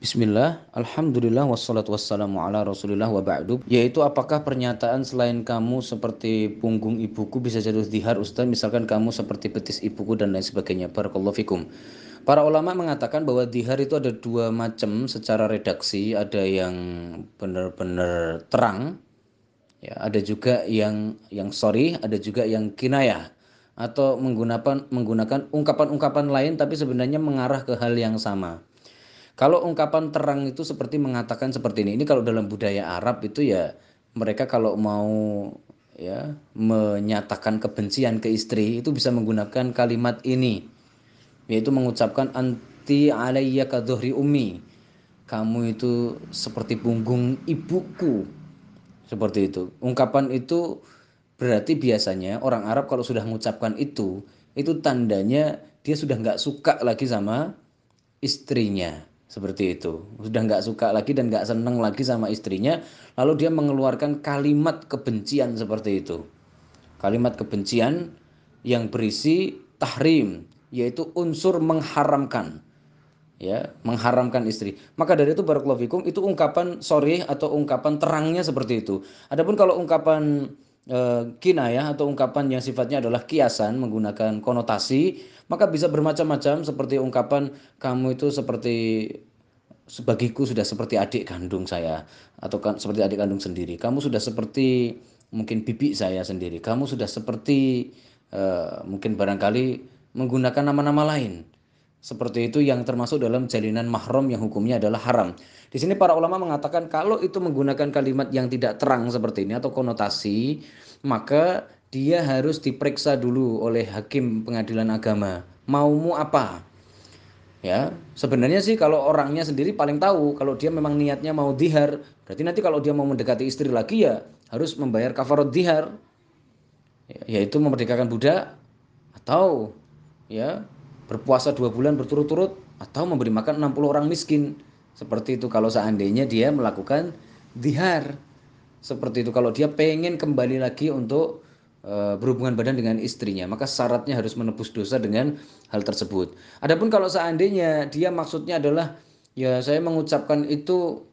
Bismillah, Alhamdulillah, wassalatu wassalamu ala rasulillah wa ba'du. Yaitu apakah pernyataan selain kamu seperti punggung ibuku bisa jatuh dihar Ustaz, misalkan kamu seperti betis ibuku dan lain sebagainya. Barakallahu fikum. Para ulama mengatakan bahwa dihar itu ada dua macam secara redaksi, ada yang benar-benar terang, ya, ada juga yang sorry, ada juga yang kinayah atau menggunakan ungkapan-ungkapan lain tapi sebenarnya mengarah ke hal yang sama. Kalau ungkapan terang itu seperti mengatakan seperti ini. Ini kalau dalam budaya Arab itu ya mereka kalau mau ya menyatakan kebencian ke istri itu bisa menggunakan kalimat ini, yaitu mengucapkan anti alayya ka dhuhri ummi. Kamu itu seperti punggung ibuku. Seperti itu. Ungkapan itu berarti biasanya orang Arab kalau sudah mengucapkan itu tandanya dia sudah nggak suka lagi sama istrinya, seperti itu. Sudah nggak suka lagi dan nggak seneng lagi sama istrinya, lalu dia mengeluarkan kalimat kebencian seperti itu. Kalimat kebencian yang berisi tahrim, yaitu unsur mengharamkan, ya, mengharamkan istri. Maka dari itu barakallahu fikum, itu ungkapan sorry atau ungkapan terangnya seperti itu. Adapun kalau ungkapan kinayah atau ungkapan yang sifatnya adalah kiasan menggunakan konotasi, maka bisa bermacam-macam seperti ungkapan kamu itu seperti sebagiku sudah seperti adik kandung saya atau kan seperti adik kandung sendiri. Kamu sudah seperti mungkin bibi saya sendiri. Kamu sudah seperti mungkin barangkali menggunakan nama-nama lain. Seperti itu yang termasuk dalam jalinan mahram yang hukumnya adalah haram. Di sini para ulama mengatakan kalau itu menggunakan kalimat yang tidak terang seperti ini atau konotasi, maka dia harus diperiksa dulu oleh hakim pengadilan agama. Maumu apa? Ya, sebenarnya sih kalau orangnya sendiri paling tahu kalau dia memang niatnya mau dihar, berarti nanti kalau dia mau mendekati istri lagi ya harus membayar kafarat dihar, yaitu memerdekakan budak atau ya berpuasa 2 bulan berturut-turut atau memberi makan 60 orang miskin. Seperti itu kalau seandainya dia melakukan dihar. Seperti itu kalau dia pengen kembali lagi untuk berhubungan badan dengan istrinya, maka syaratnya harus menebus dosa dengan hal tersebut. Adapun kalau seandainya dia maksudnya adalah ya saya mengucapkan itu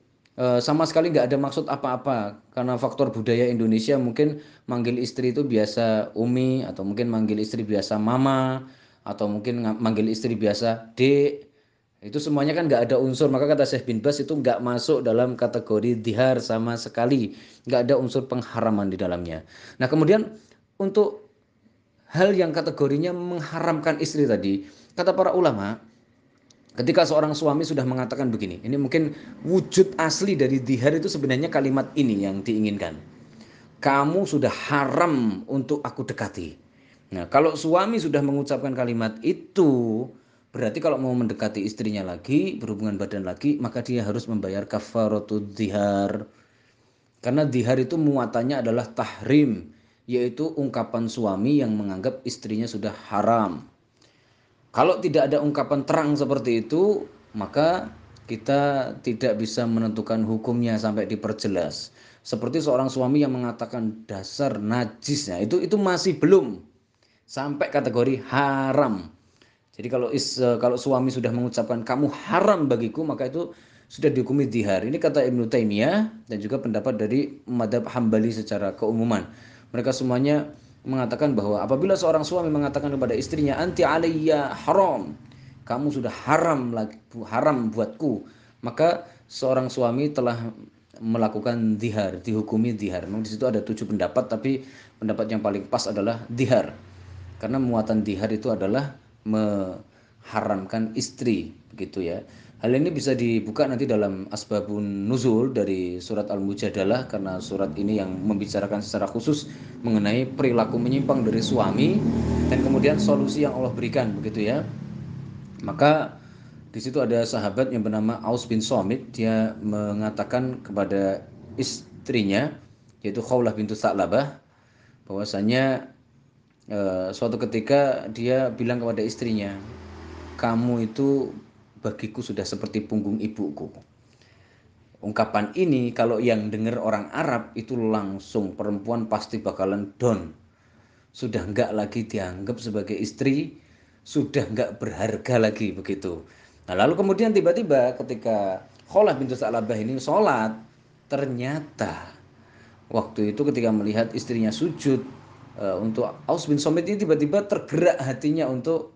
sama sekali nggak ada maksud apa-apa karena faktor budaya Indonesia mungkin manggil istri itu biasa umi atau mungkin manggil istri biasa mama atau mungkin manggil istri biasa dek, itu semuanya kan nggak ada unsur, maka kata Syekh bin Bas itu nggak masuk dalam kategori dihar sama sekali, nggak ada unsur pengharaman di dalamnya. Nah kemudian untuk hal yang kategorinya mengharamkan istri tadi, kata para ulama, ketika seorang suami sudah mengatakan begini, ini mungkin wujud asli dari dihar itu sebenarnya kalimat ini yang diinginkan. Kamu sudah haram untuk aku dekati. Nah, kalau suami sudah mengucapkan kalimat itu, berarti kalau mau mendekati istrinya lagi, berhubungan badan lagi, maka dia harus membayar kafaratud dihar. Karena dihar itu muatannya adalah tahrim, yaitu ungkapan suami yang menganggap istrinya sudah haram. Kalau tidak ada ungkapan terang seperti itu, maka kita tidak bisa menentukan hukumnya sampai diperjelas. Seperti seorang suami yang mengatakan dasar najisnya, itu masih belum sampai kategori haram. Jadi kalau suami sudah mengucapkan kamu haram bagiku, maka itu sudah dihukumi dihar. Ini kata Ibnu Taimiyah dan juga pendapat dari madhab Hambali secara keumuman. Mereka semuanya mengatakan bahwa apabila seorang suami mengatakan kepada istrinya anti alayya haram, kamu sudah haram buatku, maka seorang suami telah melakukan dihar, dihukumi dihar. Memang di situ ada 7 pendapat, tapi pendapat yang paling pas adalah dihar. Karena muatan dihar itu adalah mengharamkan istri, begitu ya. Hal ini bisa dibuka nanti dalam asbabun nuzul dari surat Al-Mujadalah, karena surat ini yang membicarakan secara khusus mengenai perilaku menyimpang dari suami dan kemudian solusi yang Allah berikan, begitu ya. Maka di situ ada sahabat yang bernama Aus bin Somit, dia mengatakan kepada istrinya yaitu Khawlah bintu Sa'labah bahwasanya suatu ketika dia bilang kepada istrinya, kamu itu bagiku sudah seperti punggung ibuku. Ungkapan ini kalau yang dengar orang Arab itu langsung perempuan pasti bakalan down. Sudah enggak lagi dianggap sebagai istri, sudah enggak berharga lagi begitu. Nah, lalu kemudian tiba-tiba ketika Kholah bintu Sa'labah ini sholat, ternyata waktu itu ketika melihat istrinya sujud untuk Aus bin Somit ini tiba-tiba tergerak hatinya untuk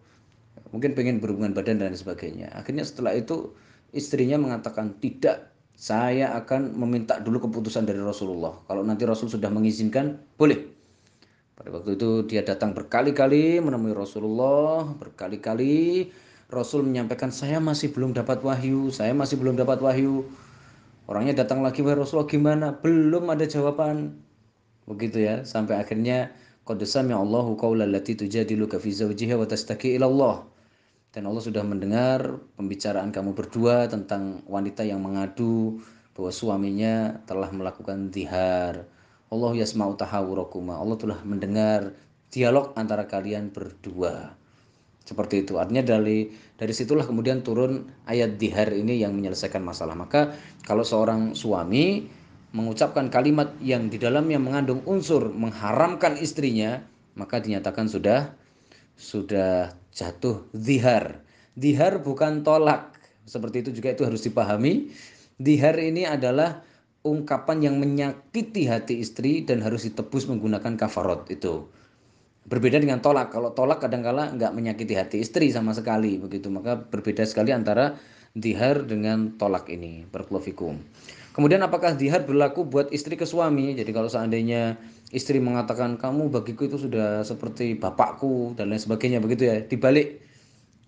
mungkin pengen berhubungan badan dan sebagainya. Akhirnya setelah itu istrinya mengatakan, tidak, saya akan meminta dulu keputusan dari Rasulullah. Kalau nanti Rasul sudah mengizinkan, boleh. Pada waktu itu dia datang berkali-kali menemui Rasulullah, berkali-kali Rasul menyampaikan, saya masih belum dapat wahyu, saya masih belum dapat wahyu. Orangnya datang lagi, wahai Rasulullah gimana? Belum ada jawaban. Begitu ya, sampai akhirnya qad sami'a Allahu qaulal lati tujadiluka fi zawjiha wa tastaki ila Allah. Dan Allah sudah mendengar pembicaraan kamu berdua tentang wanita yang mengadu bahwa suaminya telah melakukan zihar. Allah yasma'u tahawurakuma. Allah telah mendengar dialog antara kalian berdua. Seperti itu. Artinya dari situlah kemudian turun ayat zihar ini yang menyelesaikan masalah. Maka kalau seorang suami mengucapkan kalimat yang di dalamnya mengandung unsur mengharamkan istrinya, maka dinyatakan sudah jatuh zihar. Zihar bukan tolak. Seperti itu juga itu harus dipahami. Zihar ini adalah ungkapan yang menyakiti hati istri dan harus ditebus menggunakan kafarot itu. Berbeda dengan tolak. Kalau tolak kadangkala nggak menyakiti hati istri sama sekali begitu. Maka berbeda sekali antara zihar dengan tolak ini. Barakallahu fikum. Kemudian apakah zihar berlaku buat istri ke suami? Jadi kalau seandainya istri mengatakan kamu bagiku itu sudah seperti bapakku dan lain sebagainya begitu ya, dibalik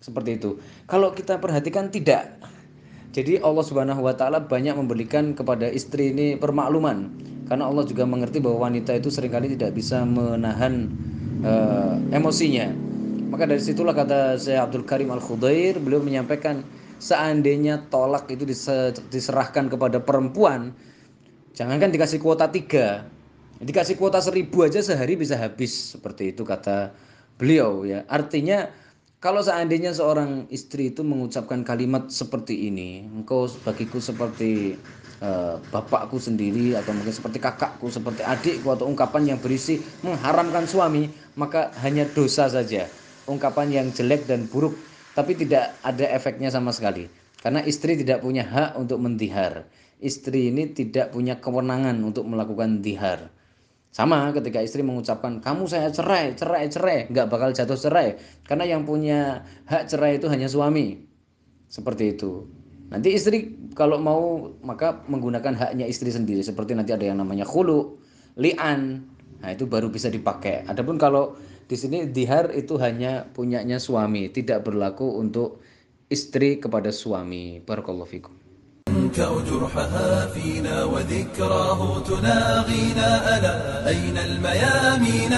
seperti itu. Kalau kita perhatikan tidak. Jadi Allah Subhanahu wa taala banyak memberikan kepada istri ini permakluman. Karena Allah juga mengerti bahwa wanita itu seringkali tidak bisa menahan emosinya. Maka dari situlah kata Syekh Abdul Karim Al-Khudair, beliau menyampaikan seandainya tolak itu diserahkan kepada perempuan, jangankan dikasih kuota 3, dikasih kuota 1000 aja sehari bisa habis. Seperti itu kata beliau ya. Artinya kalau seandainya seorang istri itu mengucapkan kalimat seperti ini, engkau bagiku seperti bapakku sendiri, atau mungkin seperti kakakku, seperti adikku, atau ungkapan yang berisi mengharamkan suami, maka hanya dosa saja, ungkapan yang jelek dan buruk, tapi tidak ada efeknya sama sekali. Karena istri tidak punya hak untuk mendihar. Istri ini tidak punya kewenangan untuk melakukan dihar. Sama ketika istri mengucapkan kamu saya cerai, nggak bakal jatuh cerai, karena yang punya hak cerai itu hanya suami. Seperti itu. Nanti istri kalau mau maka menggunakan haknya istri sendiri, seperti nanti ada yang namanya khulu, li'an. Nah, itu baru bisa dipakai. Adapun kalau di sini dihar itu hanya punyanya suami, tidak berlaku untuk istri kepada suami. Barakallahu fikum. جرحها فينا وذكراه تناغينا ألا أين الميامين